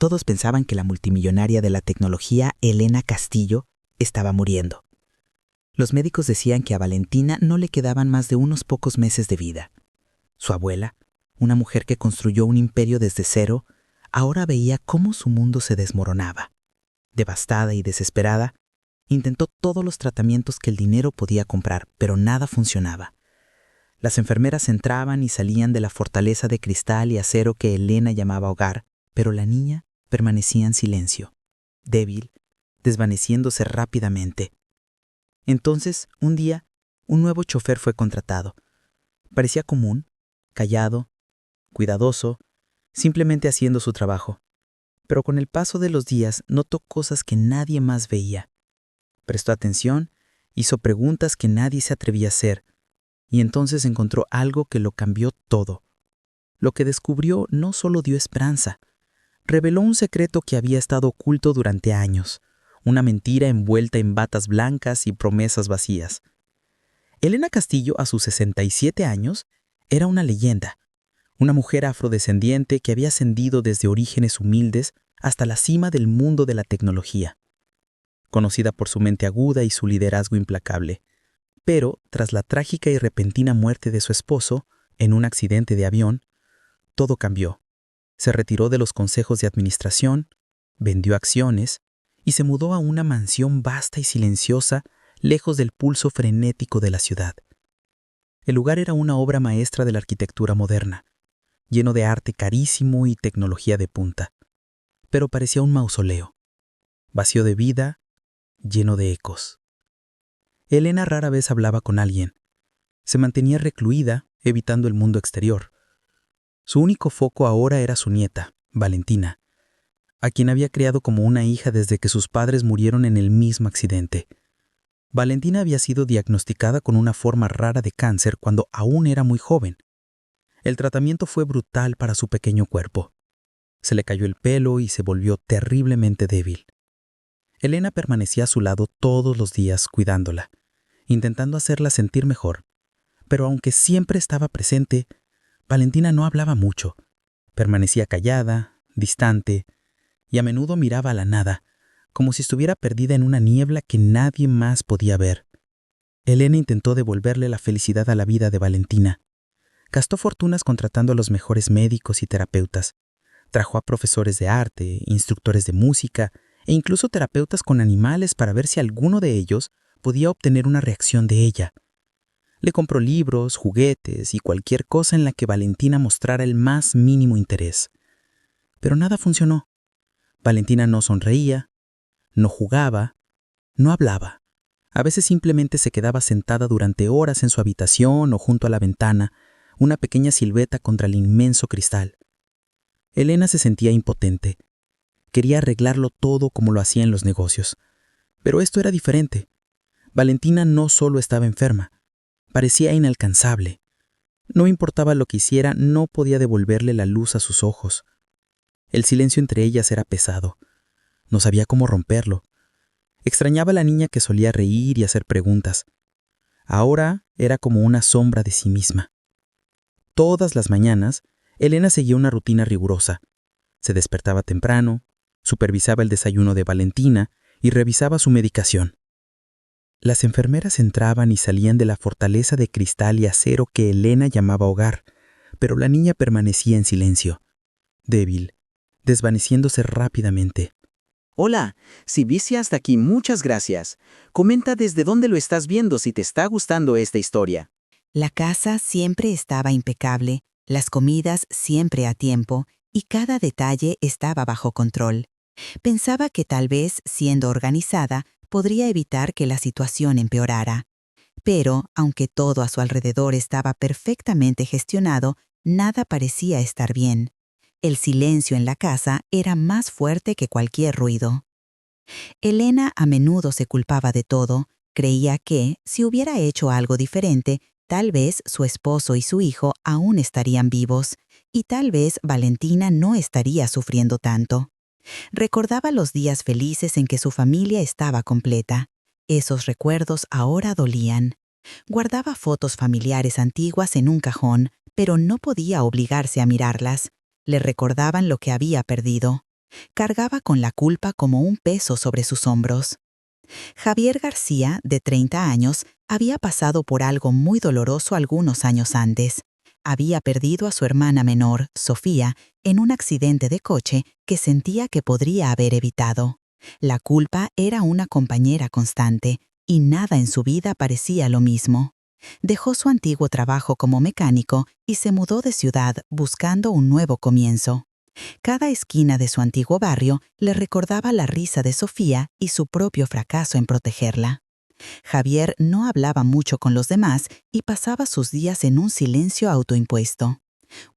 Todos pensaban que la multimillonaria de la tecnología, Elena Castillo, estaba muriendo. Los médicos decían que a Valentina no le quedaban más de unos pocos meses de vida. Su abuela, una mujer que construyó un imperio desde cero, ahora veía cómo su mundo se desmoronaba. Devastada y desesperada, intentó todos los tratamientos que el dinero podía comprar, pero nada funcionaba. Las enfermeras entraban y salían de la fortaleza de cristal y acero que Elena llamaba hogar, pero la niña permanecía en silencio, débil, desvaneciéndose rápidamente. Entonces, un día, un nuevo chofer fue contratado. Parecía común, callado, cuidadoso, simplemente haciendo su trabajo. Pero con el paso de los días notó cosas que nadie más veía. Prestó atención, hizo preguntas que nadie se atrevía a hacer, y entonces encontró algo que lo cambió todo. Lo que descubrió no solo dio esperanza, reveló un secreto que había estado oculto durante años, una mentira envuelta en batas blancas y promesas vacías. Elena Castillo, a sus 67 años, era una leyenda, una mujer afrodescendiente que había ascendido desde orígenes humildes hasta la cima del mundo de la tecnología. Conocida por su mente aguda y su liderazgo implacable. Pero, tras la trágica y repentina muerte de su esposo, en un accidente de avión, todo cambió. Se retiró de los consejos de administración, vendió acciones y se mudó a una mansión vasta y silenciosa, lejos del pulso frenético de la ciudad. El lugar era una obra maestra de la arquitectura moderna, lleno de arte carísimo y tecnología de punta. Pero parecía un mausoleo, vacío de vida, lleno de ecos. Elena rara vez hablaba con alguien. Se mantenía recluida, evitando el mundo exterior. Su único foco ahora era su nieta, Valentina, a quien había criado como una hija desde que sus padres murieron en el mismo accidente. Valentina había sido diagnosticada con una forma rara de cáncer cuando aún era muy joven. El tratamiento fue brutal para su pequeño cuerpo. Se le cayó el pelo y se volvió terriblemente débil. Elena permanecía a su lado todos los días cuidándola, intentando hacerla sentir mejor. Pero aunque siempre estaba presente, Valentina no hablaba mucho. Permanecía callada, distante, y a menudo miraba a la nada, como si estuviera perdida en una niebla que nadie más podía ver. Elena intentó devolverle la felicidad a la vida de Valentina. Gastó fortunas contratando a los mejores médicos y terapeutas. Trajo a profesores de arte, instructores de música e incluso terapeutas con animales para ver si alguno de ellos podía obtener una reacción de ella. Le compró libros, juguetes y cualquier cosa en la que Valentina mostrara el más mínimo interés. Pero nada funcionó. Valentina no sonreía, no jugaba, no hablaba. A veces simplemente se quedaba sentada durante horas en su habitación o junto a la ventana, una pequeña silueta contra el inmenso cristal. Elena se sentía impotente. Quería arreglarlo todo como lo hacía en los negocios. Pero esto era diferente. Valentina no solo estaba enferma, parecía inalcanzable. No importaba lo que hiciera, no podía devolverle la luz a sus ojos. El silencio entre ellas era pesado. No sabía cómo romperlo. Extrañaba a la niña que solía reír y hacer preguntas. Ahora era como una sombra de sí misma. Todas las mañanas, Elena seguía una rutina rigurosa. Se despertaba temprano, supervisaba el desayuno de Valentina y revisaba su medicación. Las enfermeras entraban y salían de la fortaleza de cristal y acero que Elena llamaba hogar, pero la niña permanecía en silencio, débil, desvaneciéndose rápidamente. Hola, si viste hasta aquí, muchas gracias. Comenta desde dónde lo estás viendo si te está gustando esta historia. La casa siempre estaba impecable, las comidas siempre a tiempo y cada detalle estaba bajo control. Pensaba que tal vez, siendo organizada, podría evitar que la situación empeorara. Pero, aunque todo a su alrededor estaba perfectamente gestionado, nada parecía estar bien. El silencio en la casa era más fuerte que cualquier ruido. Elena a menudo se culpaba de todo. Creía que, si hubiera hecho algo diferente, tal vez su esposo y su hijo aún estarían vivos, y tal vez Valentina no estaría sufriendo tanto. Recordaba los días felices en que su familia estaba completa. Esos recuerdos ahora dolían. Guardaba fotos familiares antiguas en un cajón, pero no podía obligarse a mirarlas. Le recordaban lo que había perdido. Cargaba con la culpa como un peso sobre sus hombros. Javier García, de 30 años, había pasado por algo muy doloroso algunos años antes. Había perdido a su hermana menor, Sofía, en un accidente de coche que sentía que podría haber evitado. La culpa era una compañera constante, y nada en su vida parecía lo mismo. Dejó su antiguo trabajo como mecánico y se mudó de ciudad buscando un nuevo comienzo. Cada esquina de su antiguo barrio le recordaba la risa de Sofía y su propio fracaso en protegerla. Javier no hablaba mucho con los demás y pasaba sus días en un silencio autoimpuesto.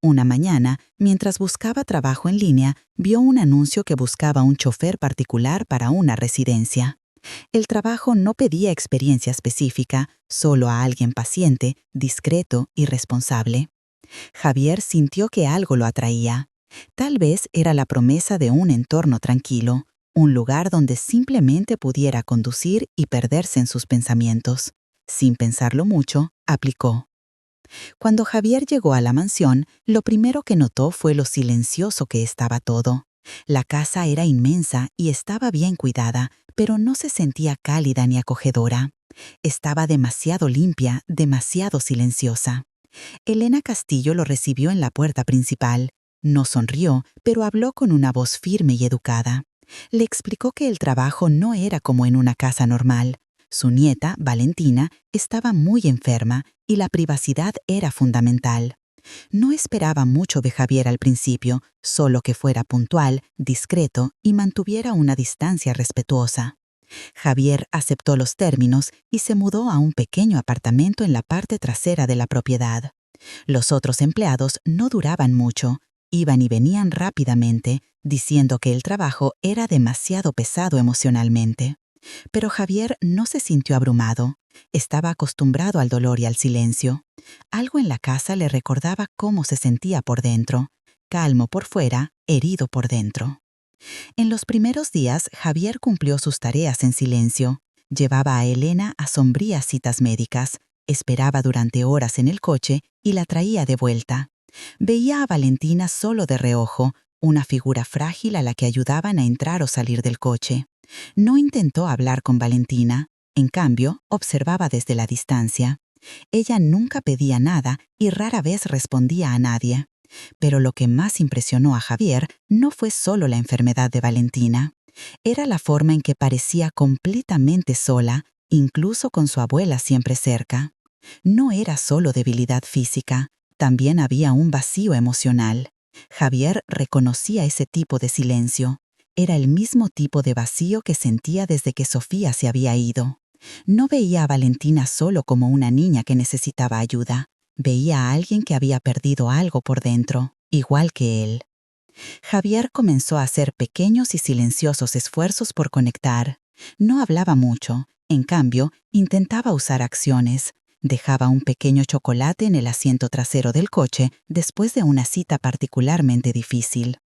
Una mañana, mientras buscaba trabajo en línea, vio un anuncio que buscaba un chofer particular para una residencia. El trabajo no pedía experiencia específica, solo a alguien paciente, discreto y responsable. Javier sintió que algo lo atraía. Tal vez era la promesa de un entorno tranquilo, un lugar donde simplemente pudiera conducir y perderse en sus pensamientos. Sin pensarlo mucho, aplicó. Cuando Javier llegó a la mansión, lo primero que notó fue lo silencioso que estaba todo. La casa era inmensa y estaba bien cuidada, pero no se sentía cálida ni acogedora. Estaba demasiado limpia, demasiado silenciosa. Elena Castillo lo recibió en la puerta principal. No sonrió, pero habló con una voz firme y educada. Le explicó que el trabajo no era como en una casa normal. Su nieta, Valentina, estaba muy enferma y la privacidad era fundamental. No esperaba mucho de Javier al principio, solo que fuera puntual, discreto y mantuviera una distancia respetuosa. Javier aceptó los términos y se mudó a un pequeño apartamento en la parte trasera de la propiedad. Los otros empleados no duraban mucho, iban y venían rápidamente, diciendo que el trabajo era demasiado pesado emocionalmente. Pero Javier no se sintió abrumado. Estaba acostumbrado al dolor y al silencio. Algo en la casa le recordaba cómo se sentía por dentro, calmo por fuera, herido por dentro. En los primeros días, Javier cumplió sus tareas en silencio. Llevaba a Elena a sombrías citas médicas, esperaba durante horas en el coche y la traía de vuelta. Veía a Valentina solo de reojo, una figura frágil a la que ayudaban a entrar o salir del coche. No intentó hablar con Valentina, en cambio, observaba desde la distancia. Ella nunca pedía nada y rara vez respondía a nadie. Pero lo que más impresionó a Javier no fue solo la enfermedad de Valentina. Era la forma en que parecía completamente sola, incluso con su abuela siempre cerca. No era solo debilidad física, también había un vacío emocional. Javier reconocía ese tipo de silencio. Era el mismo tipo de vacío que sentía desde que Sofía se había ido. No veía a Valentina solo como una niña que necesitaba ayuda. Veía a alguien que había perdido algo por dentro, igual que él. Javier comenzó a hacer pequeños y silenciosos esfuerzos por conectar. No hablaba mucho, en cambio, intentaba usar acciones. Dejaba un pequeño chocolate en el asiento trasero del coche después de una cita particularmente difícil.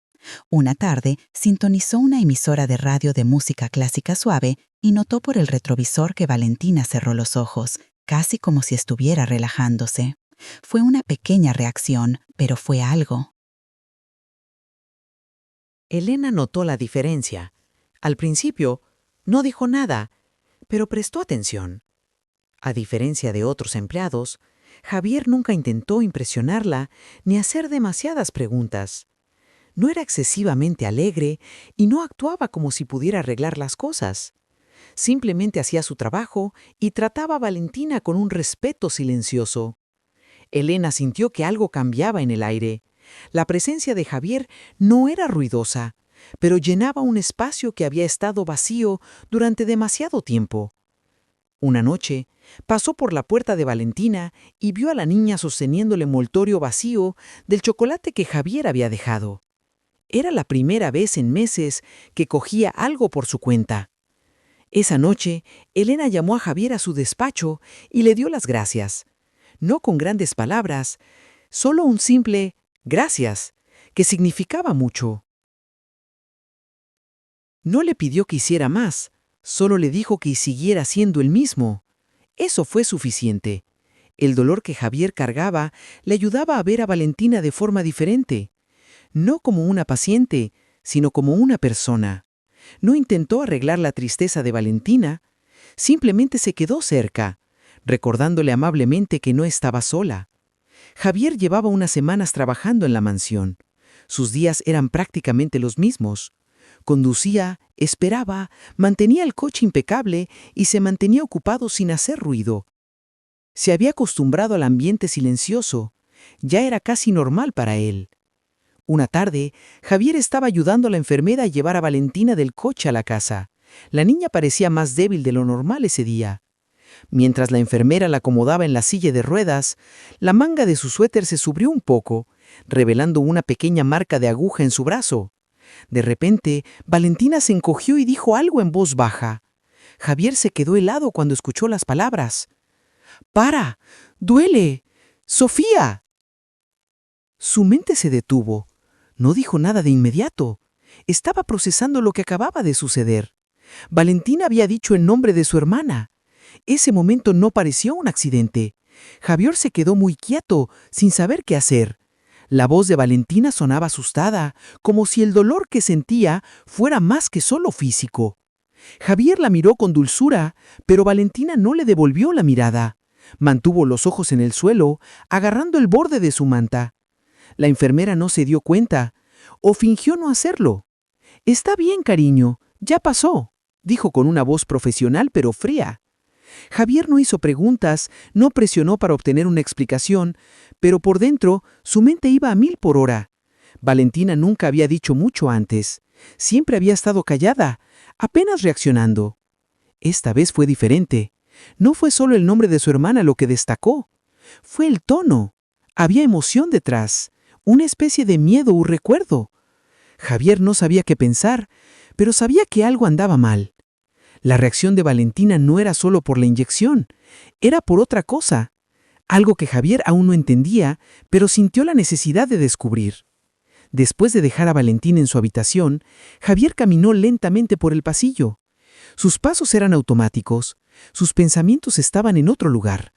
Una tarde, sintonizó una emisora de radio de música clásica suave y notó por el retrovisor que Valentina cerró los ojos, casi como si estuviera relajándose. Fue una pequeña reacción, pero fue algo. Elena notó la diferencia. Al principio, no dijo nada, pero prestó atención. A diferencia de otros empleados, Javier nunca intentó impresionarla ni hacer demasiadas preguntas. No era excesivamente alegre y no actuaba como si pudiera arreglar las cosas. Simplemente hacía su trabajo y trataba a Valentina con un respeto silencioso. Elena sintió que algo cambiaba en el aire. La presencia de Javier no era ruidosa, pero llenaba un espacio que había estado vacío durante demasiado tiempo. Una noche, pasó por la puerta de Valentina y vio a la niña sosteniendo el envoltorio vacío del chocolate que Javier había dejado. Era la primera vez en meses que cogía algo por su cuenta. Esa noche, Elena llamó a Javier a su despacho y le dio las gracias. No con grandes palabras, solo un simple «gracias», que significaba mucho. No le pidió que hiciera más, solo le dijo que siguiera siendo el mismo. Eso fue suficiente. El dolor que Javier cargaba le ayudaba a ver a Valentina de forma diferente. No como una paciente, sino como una persona. No intentó arreglar la tristeza de Valentina, simplemente se quedó cerca, recordándole amablemente que no estaba sola. Javier llevaba unas semanas trabajando en la mansión. Sus días eran prácticamente los mismos. Conducía, esperaba, mantenía el coche impecable y se mantenía ocupado sin hacer ruido. Se había acostumbrado al ambiente silencioso. Ya era casi normal para él. Una tarde, Javier estaba ayudando a la enfermera a llevar a Valentina del coche a la casa. La niña parecía más débil de lo normal ese día. Mientras la enfermera la acomodaba en la silla de ruedas, la manga de su suéter se subió un poco, revelando una pequeña marca de aguja en su brazo. De repente, Valentina se encogió y dijo algo en voz baja. Javier se quedó helado cuando escuchó las palabras. ¡Para! ¡Duele! ¡Sofía! Su mente se detuvo. No dijo nada de inmediato. Estaba procesando lo que acababa de suceder. Valentina había dicho el nombre de su hermana. Ese momento no pareció un accidente. Javier se quedó muy quieto, sin saber qué hacer. La voz de Valentina sonaba asustada, como si el dolor que sentía fuera más que solo físico. Javier la miró con dulzura, pero Valentina no le devolvió la mirada. Mantuvo los ojos en el suelo, agarrando el borde de su manta. La enfermera no se dio cuenta, o fingió no hacerlo. «Está bien, cariño, ya pasó», dijo con una voz profesional pero fría. Javier no hizo preguntas, no presionó para obtener una explicación, pero por dentro su mente iba a 1000 por hora. Valentina nunca había dicho mucho antes. Siempre había estado callada, apenas reaccionando. Esta vez fue diferente. No fue solo el nombre de su hermana lo que destacó. Fue el tono. Había emoción detrás, una especie de miedo o recuerdo. Javier no sabía qué pensar, pero sabía que algo andaba mal. La reacción de Valentina no era solo por la inyección, era por otra cosa, algo que Javier aún no entendía, pero sintió la necesidad de descubrir. Después de dejar a Valentina en su habitación, Javier caminó lentamente por el pasillo. Sus pasos eran automáticos, sus pensamientos estaban en otro lugar.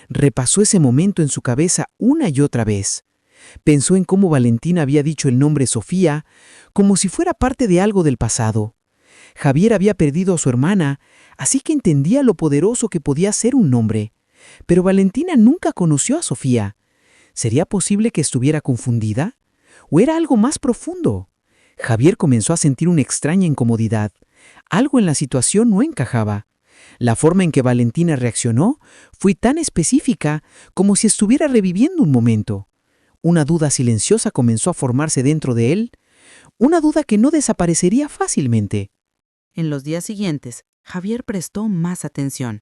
Repasó ese momento en su cabeza una y otra vez. Pensó en cómo Valentina había dicho el nombre Sofía, como si fuera parte de algo del pasado. Javier había perdido a su hermana, así que entendía lo poderoso que podía ser un nombre. Pero Valentina nunca conoció a Sofía. ¿Sería posible que estuviera confundida? ¿O era algo más profundo? Javier comenzó a sentir una extraña incomodidad. Algo en la situación no encajaba. La forma en que Valentina reaccionó fue tan específica como si estuviera reviviendo un momento. Una duda silenciosa comenzó a formarse dentro de él, una duda que no desaparecería fácilmente. En los días siguientes, Javier prestó más atención.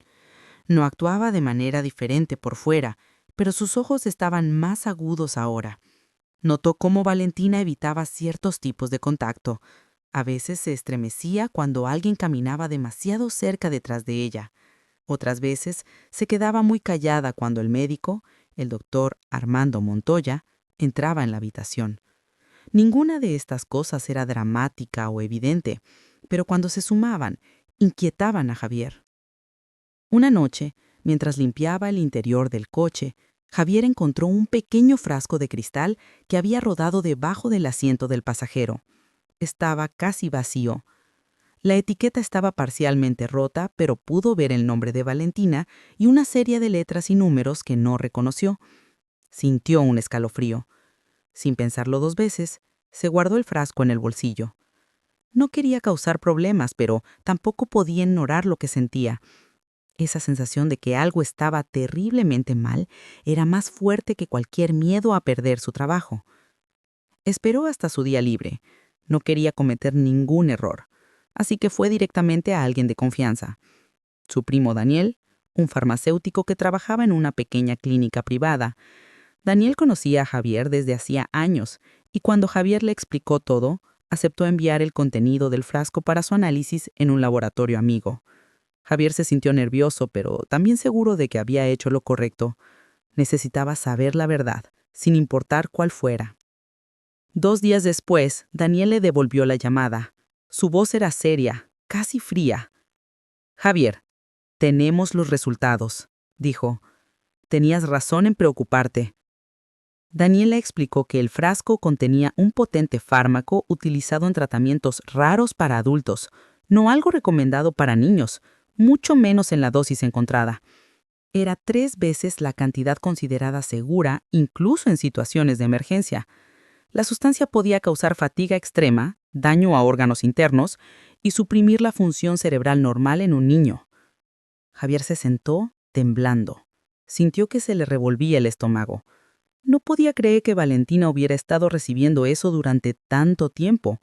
No actuaba de manera diferente por fuera, pero sus ojos estaban más agudos ahora. Notó cómo Valentina evitaba ciertos tipos de contacto. A veces se estremecía cuando alguien caminaba demasiado cerca detrás de ella. Otras veces se quedaba muy callada cuando el médico, el doctor Armando Montoya, entraba en la habitación. Ninguna de estas cosas era dramática o evidente, pero cuando se sumaban, inquietaban a Javier. Una noche, mientras limpiaba el interior del coche, Javier encontró un pequeño frasco de cristal que había rodado debajo del asiento del pasajero. Estaba casi vacío. La etiqueta estaba parcialmente rota, pero pudo ver el nombre de Valentina y una serie de letras y números que no reconoció. Sintió un escalofrío. Sin pensarlo 2 veces, se guardó el frasco en el bolsillo. No quería causar problemas, pero tampoco podía ignorar lo que sentía. Esa sensación de que algo estaba terriblemente mal era más fuerte que cualquier miedo a perder su trabajo. Esperó hasta su día libre. No quería cometer ningún error, así que fue directamente a alguien de confianza. Su primo Daniel, un farmacéutico que trabajaba en una pequeña clínica privada. Daniel conocía a Javier desde hacía años, y cuando Javier le explicó todo, aceptó enviar el contenido del frasco para su análisis en un laboratorio amigo. Javier se sintió nervioso, pero también seguro de que había hecho lo correcto. Necesitaba saber la verdad, sin importar cuál fuera. 2 días después, Daniel le devolvió la llamada. Su voz era seria, casi fría. «Javier, tenemos los resultados», dijo. «Tenías razón en preocuparte». Daniela explicó que el frasco contenía un potente fármaco utilizado en tratamientos raros para adultos, no algo recomendado para niños, mucho menos en la dosis encontrada. Era 3 veces la cantidad considerada segura, incluso en situaciones de emergencia. La sustancia podía causar fatiga extrema, daño a órganos internos y suprimir la función cerebral normal en un niño. Javier se sentó, temblando. Sintió que se le revolvía el estómago. No podía creer que Valentina hubiera estado recibiendo eso durante tanto tiempo.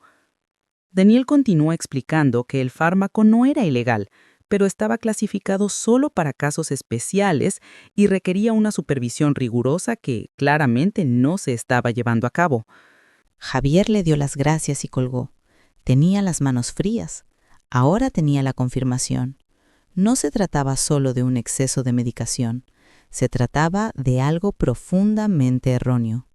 Daniel continuó explicando que el fármaco no era ilegal, pero estaba clasificado solo para casos especiales y requería una supervisión rigurosa que claramente no se estaba llevando a cabo. Javier le dio las gracias y colgó. Tenía las manos frías. Ahora tenía la confirmación. No se trataba solo de un exceso de medicación. Se trataba de algo profundamente erróneo.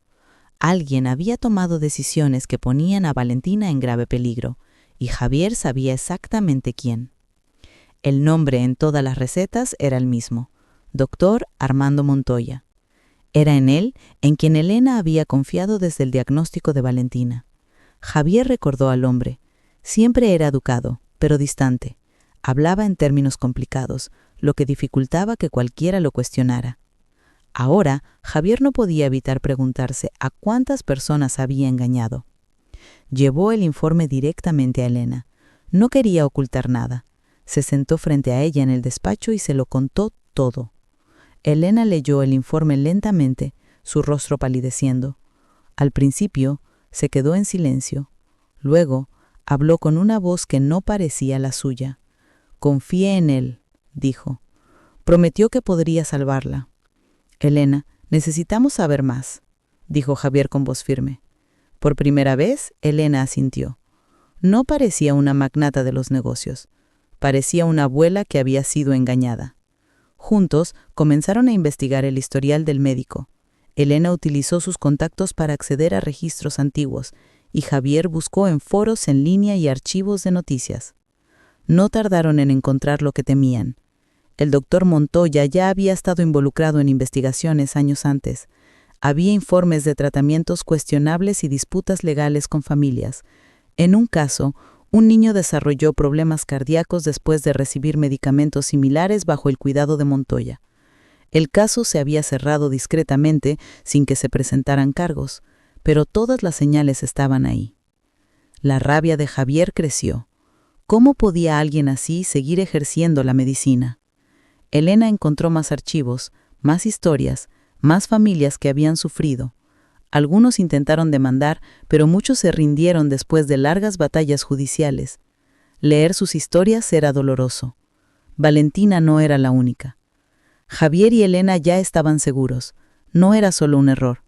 Alguien había tomado decisiones que ponían a Valentina en grave peligro, y Javier sabía exactamente quién. El nombre en todas las recetas era el mismo: Dr. Armando Montoya. Era en él en quien Elena había confiado desde el diagnóstico de Valentina. Javier recordó al hombre. Siempre era educado, pero distante. Hablaba en términos complicados, lo que dificultaba que cualquiera lo cuestionara. Ahora, Javier no podía evitar preguntarse a cuántas personas había engañado. Llevó el informe directamente a Elena. No quería ocultar nada. Se sentó frente a ella en el despacho y se lo contó todo. Elena leyó el informe lentamente, su rostro palideciendo. Al principio, se quedó en silencio. Luego, habló con una voz que no parecía la suya. «Confíe en él», dijo. «Prometió que podría salvarla». «Elena, necesitamos saber más», dijo Javier con voz firme. Por primera vez, Elena asintió. No parecía una magnata de los negocios. Parecía una abuela que había sido engañada. Juntos, comenzaron a investigar el historial del médico. Elena utilizó sus contactos para acceder a registros antiguos, y Javier buscó en foros en línea y archivos de noticias. No tardaron en encontrar lo que temían. El doctor Montoya ya había estado involucrado en investigaciones años antes. Había informes de tratamientos cuestionables y disputas legales con familias. En un caso, un niño desarrolló problemas cardíacos después de recibir medicamentos similares bajo el cuidado de Montoya. El caso se había cerrado discretamente sin que se presentaran cargos, pero todas las señales estaban ahí. La rabia de Javier creció. ¿Cómo podía alguien así seguir ejerciendo la medicina? Elena encontró más archivos, más historias, más familias que habían sufrido. Algunos intentaron demandar, pero muchos se rindieron después de largas batallas judiciales. Leer sus historias era doloroso. Valentina no era la única. Javier y Elena ya estaban seguros. No era solo un error.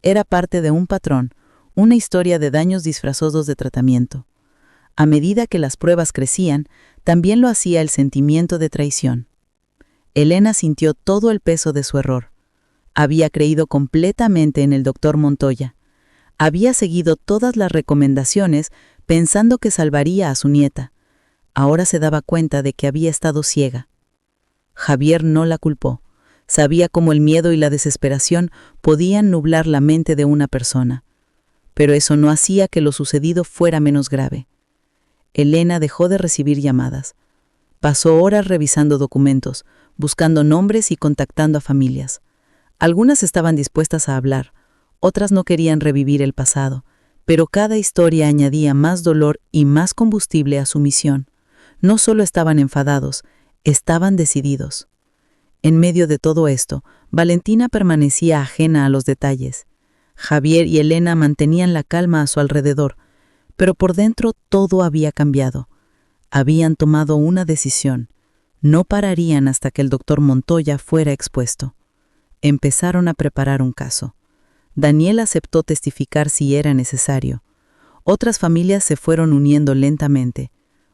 Era parte de un patrón, una historia de daños disfrazados de tratamiento. A medida que las pruebas crecían, también lo hacía el sentimiento de traición. Elena sintió todo el peso de su error. Había creído completamente en el doctor Montoya. Había seguido todas las recomendaciones pensando que salvaría a su nieta. Ahora se daba cuenta de que había estado ciega. Javier no la culpó. Sabía cómo el miedo y la desesperación podían nublar la mente de una persona. Pero eso no hacía que lo sucedido fuera menos grave. Elena dejó de recibir llamadas. Pasó horas revisando documentos, buscando nombres y contactando a familias. Algunas estaban dispuestas a hablar, otras no querían revivir el pasado, pero cada historia añadía más dolor y más combustible a su misión. No solo estaban enfadados, estaban decididos. En medio de todo esto, Valentina permanecía ajena a los detalles. Javier y Elena mantenían la calma a su alrededor, pero por dentro todo había cambiado. Habían tomado una decisión. No pararían hasta que el doctor Montoya fuera expuesto. Empezaron a preparar un caso. Daniel aceptó testificar si era necesario. Otras familias se fueron uniendo lentamente.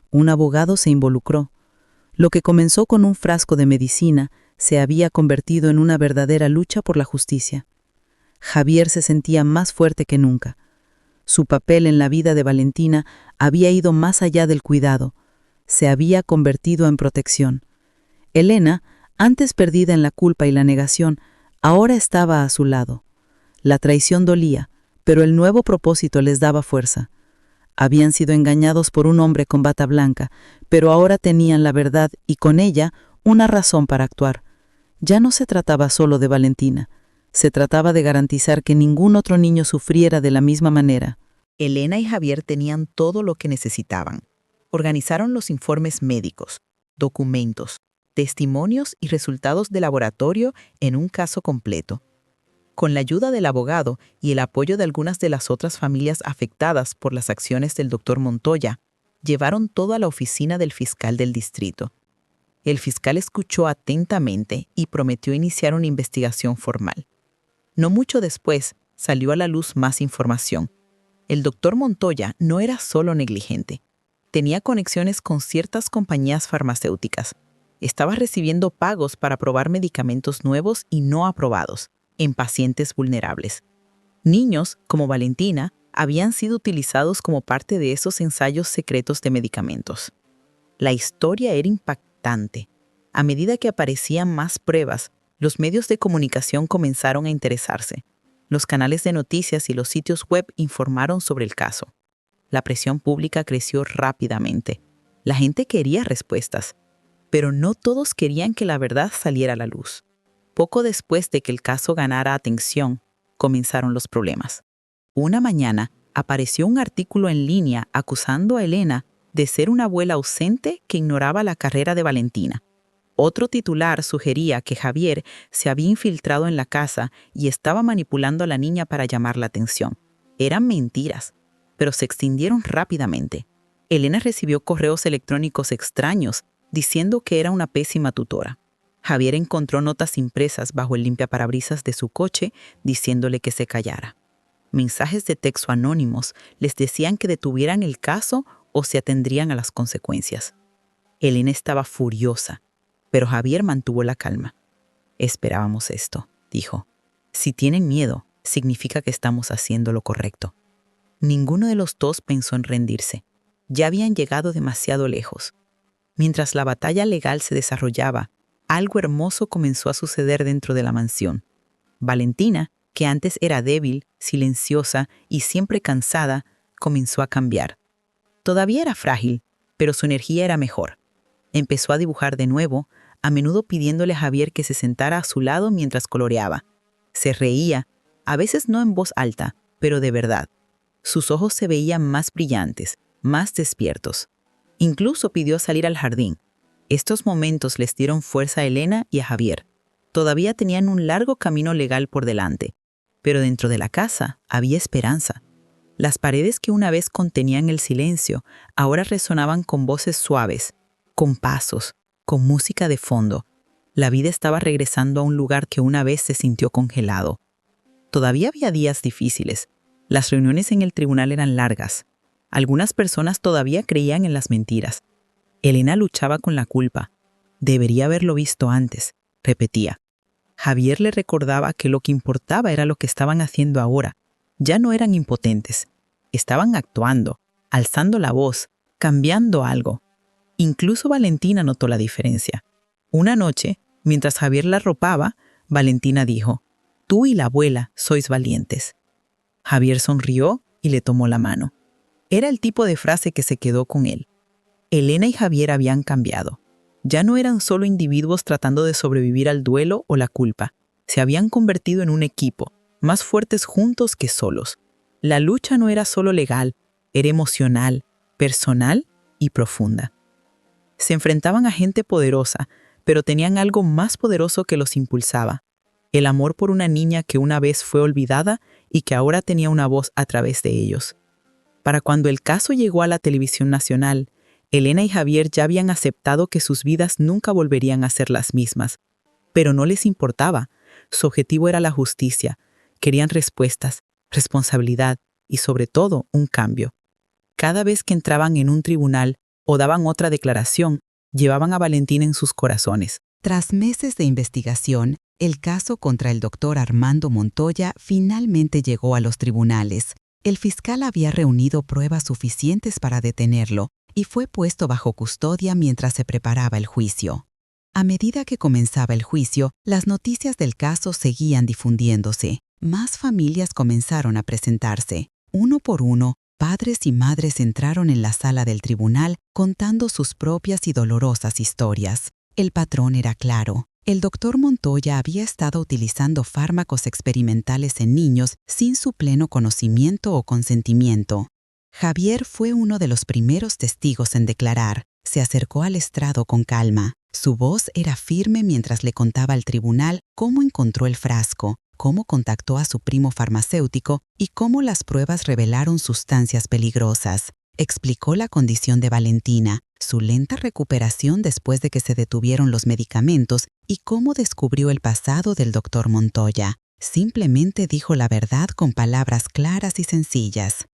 Un abogado se involucró. Lo que comenzó con un frasco de medicina se había convertido en una verdadera lucha por la justicia. Javier se sentía más fuerte que nunca. Su papel en la vida de Valentina había ido más allá del cuidado. Se había convertido en protección. Elena, antes perdida en la culpa y la negación, ahora estaba a su lado. La traición dolía, pero el nuevo propósito les daba fuerza. Habían sido engañados por un hombre con bata blanca, pero ahora tenían la verdad y con ella una razón para actuar. Ya no se trataba solo de Valentina, se trataba de garantizar que ningún otro niño sufriera de la misma manera. Elena y Javier tenían todo lo que necesitaban. Organizaron los informes médicos, documentos, testimonios y resultados de laboratorio en un caso completo. Con la ayuda del abogado y el apoyo de algunas de las otras familias afectadas por las acciones del doctor Montoya, llevaron todo a la oficina del fiscal del distrito. El fiscal escuchó atentamente y prometió iniciar una investigación formal. No mucho después, salió a la luz más información. El doctor Montoya no era solo negligente. Tenía conexiones con ciertas compañías farmacéuticas. Estaba recibiendo pagos para probar medicamentos nuevos y no aprobados en pacientes vulnerables. Niños, como Valentina, habían sido utilizados como parte de esos ensayos secretos de medicamentos. La historia era impactante. A medida que aparecían más pruebas, los medios de comunicación comenzaron a interesarse. Los canales de noticias y los sitios web informaron sobre el caso. La presión pública creció rápidamente. La gente quería respuestas, pero no todos querían que la verdad saliera a la luz. Poco después de que el caso ganara atención, comenzaron los problemas. Una mañana apareció un artículo en línea acusando a Elena de ser una abuela ausente que ignoraba la carrera de Valentina. Otro titular sugería que Javier se había infiltrado en la casa y estaba manipulando a la niña para llamar la atención. Eran mentiras, pero se extendieron rápidamente. Elena recibió correos electrónicos extraños diciendo que era una pésima tutora. Javier encontró notas impresas bajo el limpiaparabrisas de su coche diciéndole que se callara. Mensajes de texto anónimos les decían que detuvieran el caso o se atendrían a las consecuencias. Elena estaba furiosa, pero Javier mantuvo la calma. Esperábamos esto, dijo. Si tienen miedo, significa que estamos haciendo lo correcto. Ninguno de los dos pensó en rendirse. Ya habían llegado demasiado lejos. Mientras la batalla legal se desarrollaba, algo hermoso comenzó a suceder dentro de la mansión. Valentina, que antes era débil, silenciosa y siempre cansada, comenzó a cambiar. Todavía era frágil, pero su energía era mejor. Empezó a dibujar de nuevo, a menudo pidiéndole a Javier que se sentara a su lado mientras coloreaba. Se reía, a veces no en voz alta, pero de verdad. Sus ojos se veían más brillantes, más despiertos. Incluso pidió salir al jardín. Estos momentos les dieron fuerza a Elena y a Javier. Todavía tenían un largo camino legal por delante, pero dentro de la casa había esperanza. Las paredes que una vez contenían el silencio ahora resonaban con voces suaves, con pasos, con música de fondo. La vida estaba regresando a un lugar que una vez se sintió congelado. Todavía había días difíciles. Las reuniones en el tribunal eran largas. Algunas personas todavía creían en las mentiras. Elena luchaba con la culpa. Debería haberlo visto antes, repetía. Javier le recordaba que lo que importaba era lo que estaban haciendo ahora. Ya no eran impotentes. Estaban actuando, alzando la voz, cambiando algo. Incluso Valentina notó la diferencia. Una noche, mientras Javier la arropaba, Valentina dijo: «Tú y la abuela sois valientes». Javier sonrió y le tomó la mano. Era el tipo de frase que se quedó con él. Elena y Javier habían cambiado. Ya no eran solo individuos tratando de sobrevivir al duelo o la culpa. Se habían convertido en un equipo, más fuertes juntos que solos. La lucha no era solo legal, era emocional, personal y profunda. Se enfrentaban a gente poderosa, pero tenían algo más poderoso que los impulsaba: el amor por una niña que una vez fue olvidada y que ahora tenía una voz a través de ellos. Para cuando el caso llegó a la televisión nacional, Elena y Javier ya habían aceptado que sus vidas nunca volverían a ser las mismas. Pero no les importaba. Su objetivo era la justicia. Querían respuestas, responsabilidad y, sobre todo, un cambio. Cada vez que entraban en un tribunal o daban otra declaración, llevaban a Valentina en sus corazones. Tras meses de investigación, el caso contra el doctor Armando Montoya finalmente llegó a los tribunales. El fiscal había reunido pruebas suficientes para detenerlo y fue puesto bajo custodia mientras se preparaba el juicio. A medida que comenzaba el juicio, las noticias del caso seguían difundiéndose. más familias comenzaron a presentarse. Uno por uno, padres y madres entraron en la sala del tribunal contando sus propias y dolorosas historias. El patrón era claro. El doctor Montoya había estado utilizando fármacos experimentales en niños sin su pleno conocimiento o consentimiento. Javier fue uno de los primeros testigos en declarar. Se acercó al estrado con calma. Su voz era firme mientras le contaba al tribunal cómo encontró el frasco, cómo contactó a su primo farmacéutico y cómo las pruebas revelaron sustancias peligrosas. Explicó la condición de Valentina, su lenta recuperación después de que se detuvieron los medicamentos y cómo descubrió el pasado del doctor Montoya. Simplemente dijo la verdad con palabras claras y sencillas.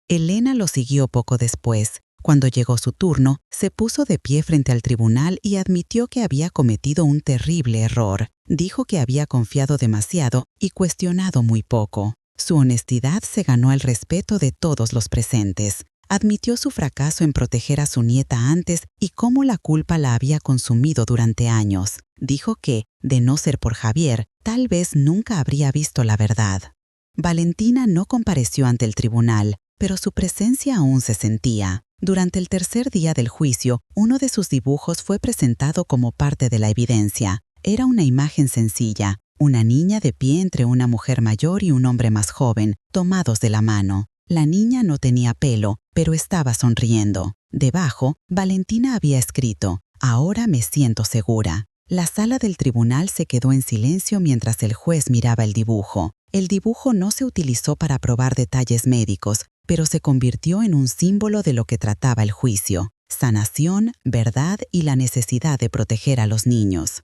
Elena lo siguió poco después. Cuando llegó su turno, se puso de pie frente al tribunal y admitió que había cometido un terrible error. Dijo que había confiado demasiado y cuestionado muy poco. Su honestidad se ganó el respeto de todos los presentes. Admitió su fracaso en proteger a su nieta antes y cómo la culpa la había consumido durante años. Dijo que, de no ser por Javier, tal vez nunca habría visto la verdad. Valentina no compareció ante el tribunal, pero su presencia aún se sentía. Durante el tercer día del juicio, uno de sus dibujos fue presentado como parte de la evidencia. Era una imagen sencilla, una niña de pie entre una mujer mayor y un hombre más joven, tomados de la mano. La niña no tenía pelo, pero estaba sonriendo. Debajo, Valentina había escrito: «Ahora me siento segura». La sala del tribunal se quedó en silencio mientras el juez miraba el dibujo. El dibujo no se utilizó para probar detalles médicos, pero se convirtió en un símbolo de lo que trataba el juicio: sanación, verdad y la necesidad de proteger a los niños.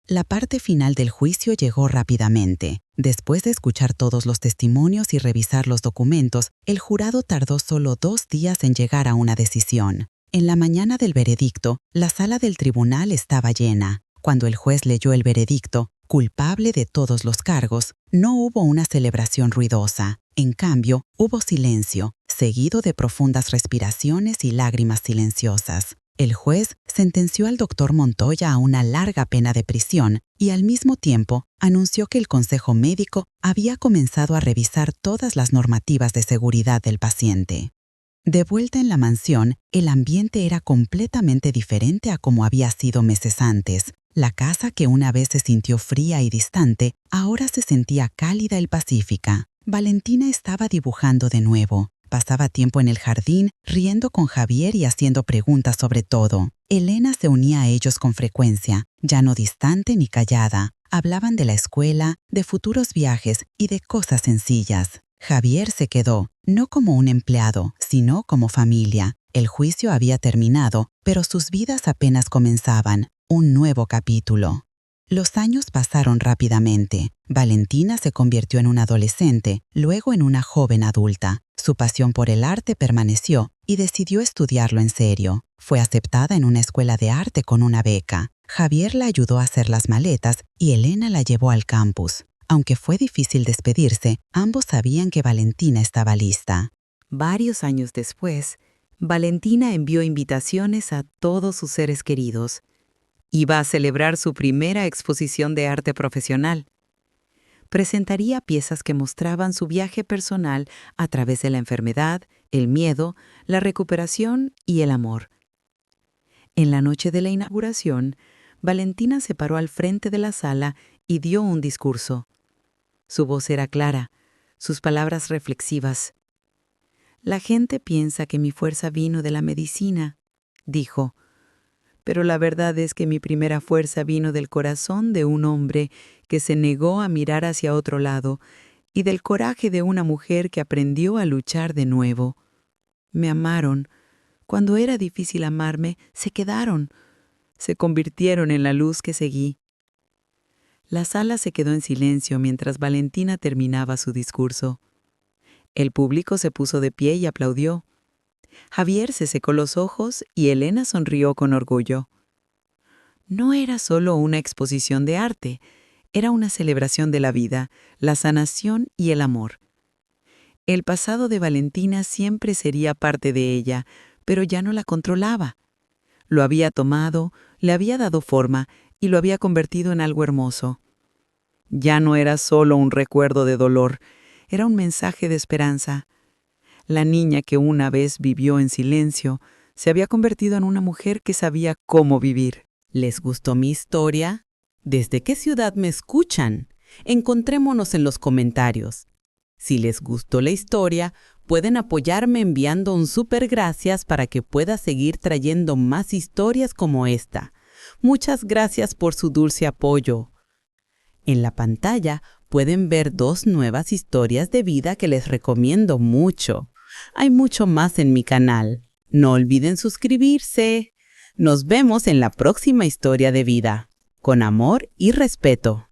La parte final del juicio llegó rápidamente. Después de escuchar todos los testimonios y revisar los documentos, el jurado tardó solo 2 días en llegar a una decisión. En la mañana del veredicto, la sala del tribunal estaba llena. Cuando el juez leyó el veredicto, culpable de todos los cargos, no hubo una celebración ruidosa. En cambio, hubo silencio, seguido de profundas respiraciones y lágrimas silenciosas. El juez sentenció al doctor Montoya a una larga pena de prisión y al mismo tiempo anunció que el Consejo Médico había comenzado a revisar todas las normativas de seguridad del paciente. De vuelta en la mansión, el ambiente era completamente diferente a como había sido meses antes. La casa, que una vez se sintió fría y distante, ahora se sentía cálida y pacífica. Valentina estaba dibujando de nuevo. Pasaba tiempo en el jardín, riendo con Javier y haciendo preguntas sobre todo. Elena se unía a ellos con frecuencia, ya no distante ni callada. Hablaban de la escuela, de futuros viajes y de cosas sencillas. Javier se quedó, no como un empleado, sino como familia. El juicio había terminado, pero sus vidas apenas comenzaban. Un nuevo capítulo. Los años pasaron rápidamente. Valentina se convirtió en una adolescente, luego en una joven adulta. Su pasión por el arte permaneció y decidió estudiarlo en serio. Fue aceptada en una escuela de arte con una beca. Javier la ayudó a hacer las maletas y Elena la llevó al campus. Aunque fue difícil despedirse, ambos sabían que Valentina estaba lista. Varios años después, Valentina envió invitaciones a todos sus seres queridos. Iba a celebrar su primera exposición de arte profesional. Presentaría piezas que mostraban su viaje personal a través de la enfermedad, el miedo, la recuperación y el amor. En la noche de la inauguración, Valentina se paró al frente de la sala y dio un discurso. Su voz era clara, sus palabras reflexivas. «La gente piensa que mi fuerza vino de la medicina», dijo. «Pero la verdad es que mi primera fuerza vino del corazón de un hombre que se negó a mirar hacia otro lado y del coraje de una mujer que aprendió a luchar de nuevo. Me amaron. Cuando era difícil amarme, se quedaron. Se convirtieron en la luz que seguí». La sala se quedó en silencio mientras Valentina terminaba su discurso. El público se puso de pie y aplaudió. Javier se secó los ojos y Elena sonrió con orgullo. No era solo una exposición de arte, era una celebración de la vida, la sanación y el amor. El pasado de Valentina siempre sería parte de ella, pero ya no la controlaba. Lo había tomado, le había dado forma y lo había convertido en algo hermoso. Ya no era solo un recuerdo de dolor, era un mensaje de esperanza. La niña que una vez vivió en silencio se había convertido en una mujer que sabía cómo vivir. ¿Les gustó mi historia? ¿Desde qué ciudad me escuchan? Encontrémonos en los comentarios. Si les gustó la historia, pueden apoyarme enviando un súper gracias para que pueda seguir trayendo más historias como esta. Muchas gracias por su dulce apoyo. En la pantalla pueden ver 2 nuevas historias de vida que les recomiendo mucho. Hay mucho más en mi canal. No olviden suscribirse. Nos vemos en la próxima historia de vida. Con amor y respeto.